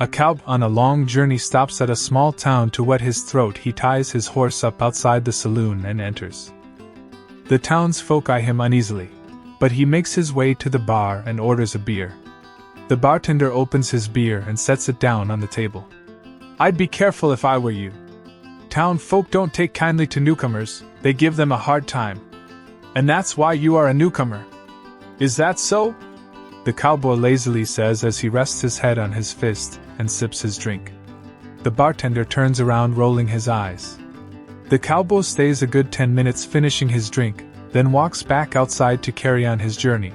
A cowboy on a long journey stops at a small town to wet his throat. He ties his horse up outside the saloon and enters. The townsfolk eye him uneasily, but he makes his way to the bar and orders a beer. The bartender opens his beer and sets it down on the table. "I'd be careful if I were you. Town folk don't take kindly to newcomers, they give them a hard time. And that's why you are a newcomer. Is that so?" The cowboy lazily says as he rests his head on his fist and sips his drink. The bartender turns around, rolling his eyes. The cowboy stays a good 10 minutes finishing his drink, then walks back outside to carry on his journey.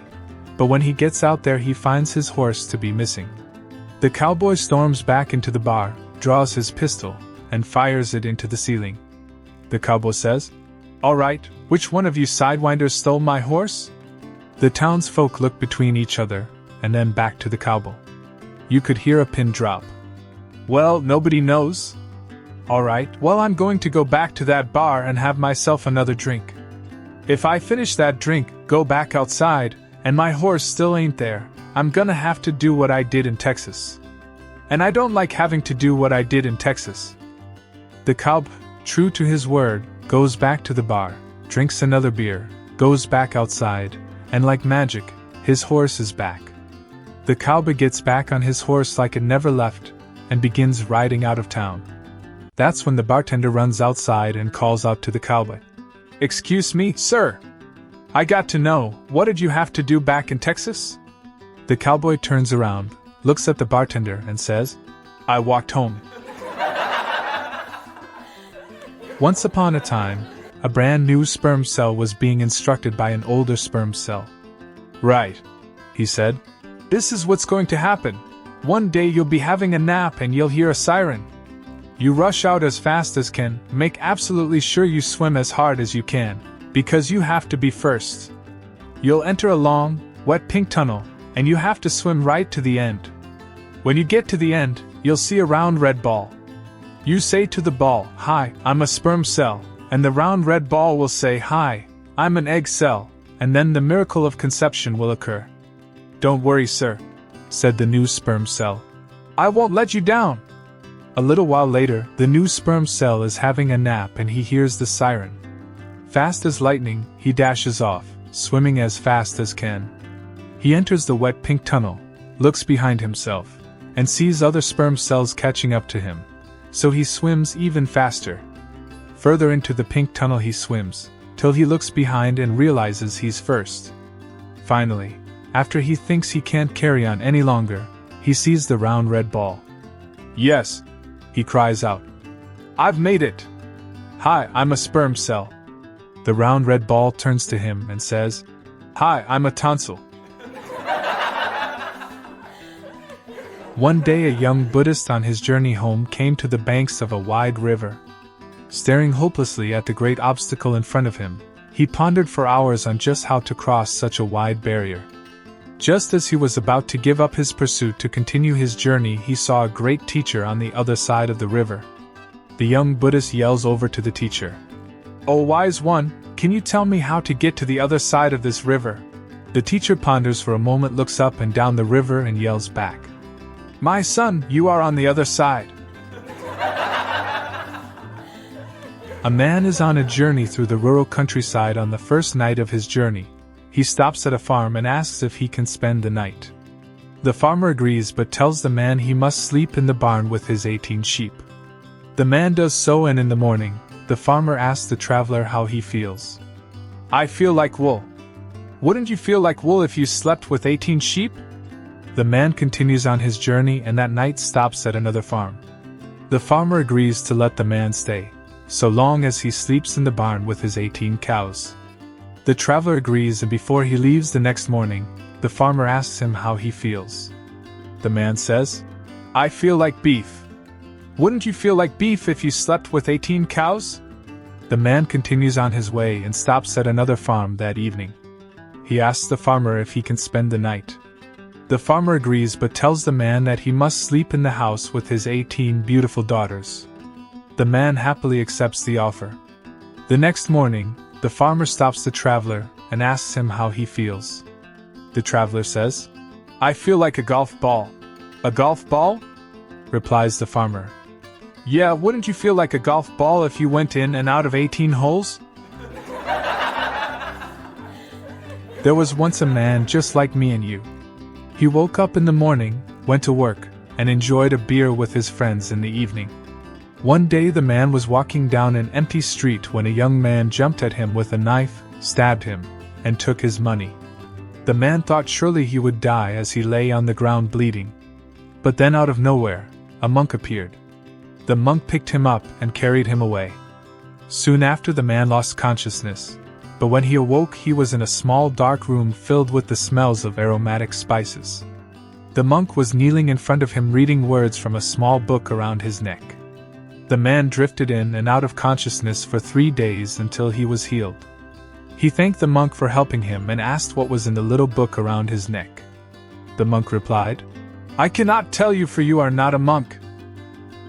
But when he gets out there, he finds his horse to be missing. The cowboy storms back into the bar, draws his pistol, and fires it into the ceiling. The cowboy says, "All right, which one of you sidewinders stole my horse?" The townsfolk look between each other, and then back to the cowboy. You could hear a pin drop. "Well, nobody knows." "All right, well, I'm going to go back to that bar and have myself another drink. If I finish that drink, go back outside, and my horse still ain't there, I'm gonna have to do what I did in Texas. And I don't like having to do what I did in Texas." The cowboy, true to his word, goes back to the bar, drinks another beer, goes back outside, and like magic, his horse is back. The cowboy gets back on his horse like it never left, and begins riding out of town. That's when the bartender runs outside and calls out to the cowboy. "Excuse me, sir. I got to know, what did you have to do back in Texas?" The cowboy turns around, looks at the bartender, and says, "I walked home." Once upon a time, a brand new sperm cell was being instructed by an older sperm cell. "Right," he said. "This is what's going to happen. One day you'll be having a nap and you'll hear a siren. You rush out as fast as can, make absolutely sure you swim as hard as you can, because you have to be first. You'll enter a long, wet pink tunnel, and you have to swim right to the end. When you get to the end, you'll see a round red ball. You say to the ball, 'Hi, I'm a sperm cell,' and the round red ball will say, 'Hi, I'm an egg cell,' and then the miracle of conception will occur." "Don't worry, sir," said the new sperm cell. "I won't let you down." A little while later, the new sperm cell is having a nap and he hears the siren. Fast as lightning, he dashes off, swimming as fast as can. He enters the wet pink tunnel, looks behind himself, and sees other sperm cells catching up to him, so he swims even faster. Further into the pink tunnel he swims, till he looks behind and realizes he's first. Finally, after he thinks he can't carry on any longer, he sees the round red ball. "Yes," he cries out. "I've made it. Hi, I'm a sperm cell." The round red ball turns to him and says, "Hi, I'm a tonsil." One day a young Buddhist on his journey home came to the banks of a wide river. Staring hopelessly at the great obstacle in front of him, he pondered for hours on just how to cross such a wide barrier. Just as he was about to give up his pursuit to continue his journey, he saw a great teacher on the other side of the river. The young Buddhist yells over to the teacher, "Oh wise one, can you tell me how to get to the other side of this river?" The teacher ponders for a moment, looks up and down the river and yells back, "My son, you are on the other side." A man is on a journey through the rural countryside. On the first night of his journey, he stops at a farm and asks if he can spend the night. The farmer agrees but tells the man he must sleep in the barn with his 18 sheep. The man does so, and in the morning, the farmer asks the traveler how he feels. "I feel like wool." "Wouldn't you feel like wool if you slept with 18 sheep?" The man continues on his journey and that night stops at another farm. The farmer agrees to let the man stay, so long as he sleeps in the barn with his 18 cows. The traveler agrees, and before he leaves the next morning, the farmer asks him how he feels. The man says, "I feel like beef." "Wouldn't you feel like beef if you slept with 18 cows?" The man continues on his way and stops at another farm that evening. He asks the farmer if he can spend the night. The farmer agrees but tells the man that he must sleep in the house with his 18 beautiful daughters. The man happily accepts the offer. The next morning, the farmer stops the traveler and asks him how he feels. The traveler says, "I feel like a golf ball." "A golf ball?" replies the farmer. Yeah, wouldn't you feel like a golf ball if you went in and out of 18 holes? There was once a man just like me and you. He woke up in the morning, went to work, and enjoyed a beer with his friends in the evening. One day the man was walking down an empty street when a young man jumped at him with a knife, stabbed him, and took his money. The man thought surely he would die as he lay on the ground bleeding. But then out of nowhere, a monk appeared. The monk picked him up and carried him away. Soon after the man lost consciousness, but when he awoke he was in a small dark room filled with the smells of aromatic spices. The monk was kneeling in front of him reading words from a small book around his neck. The man drifted in and out of consciousness for 3 days until he was healed. He thanked the monk for helping him and asked what was in the little book around his neck. The monk replied, "I cannot tell you, for you are not a monk."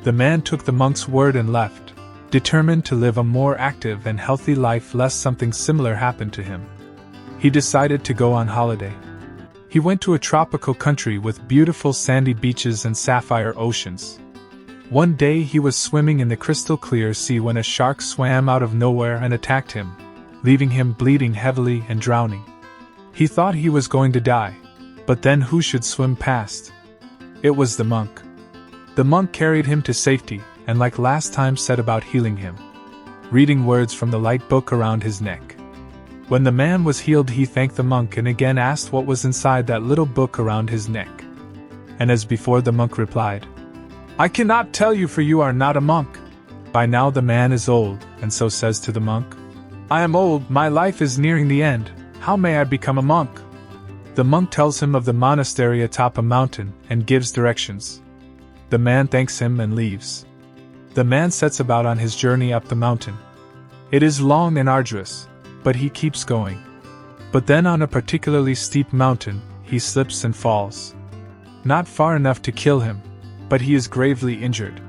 The man took the monk's word and left, determined to live a more active and healthy life lest something similar happen to him. He decided to go on holiday. He went to a tropical country with beautiful sandy beaches and sapphire oceans. One day he was swimming in the crystal clear sea when a shark swam out of nowhere and attacked him, leaving him bleeding heavily and drowning. He thought he was going to die, but then who should swim past? It was the monk. The monk carried him to safety, and like last time set about healing him, reading words from the light book around his neck. When the man was healed he thanked the monk and again asked what was inside that little book around his neck. And as before the monk replied, "I cannot tell you, for you are not a monk." By now the man is old, and so says to the monk, "I am old, my life is nearing the end, how may I become a monk?" The monk tells him of the monastery atop a mountain and gives directions. The man thanks him and leaves. The man sets about on his journey up the mountain. It is long and arduous, but he keeps going. But then on a particularly steep mountain, he slips and falls. Not far enough to kill him, but he is gravely injured.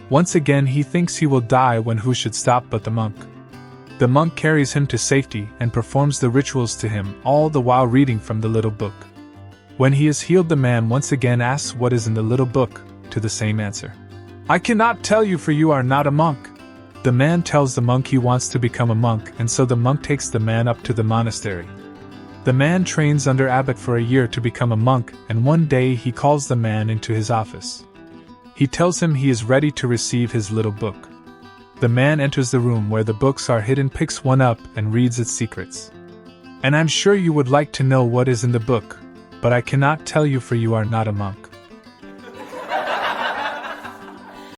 Once again he thinks he will die when who should stop but the monk. The monk carries him to safety and performs the rituals to him, all the while reading from the little book. When he is healed the man once again asks what is in the little book, to the same answer. "I cannot tell you, for you are not a monk." The man tells the monk he wants to become a monk, and so the monk takes the man up to the monastery. The man trains under abbot for a year to become a monk, and one day he calls the man into his office. He tells him he is ready to receive his little book. The man enters the room where the books are hidden, picks one up, and reads its secrets. "And I'm sure you would like to know what is in the book, but I cannot tell you, for you are not a monk."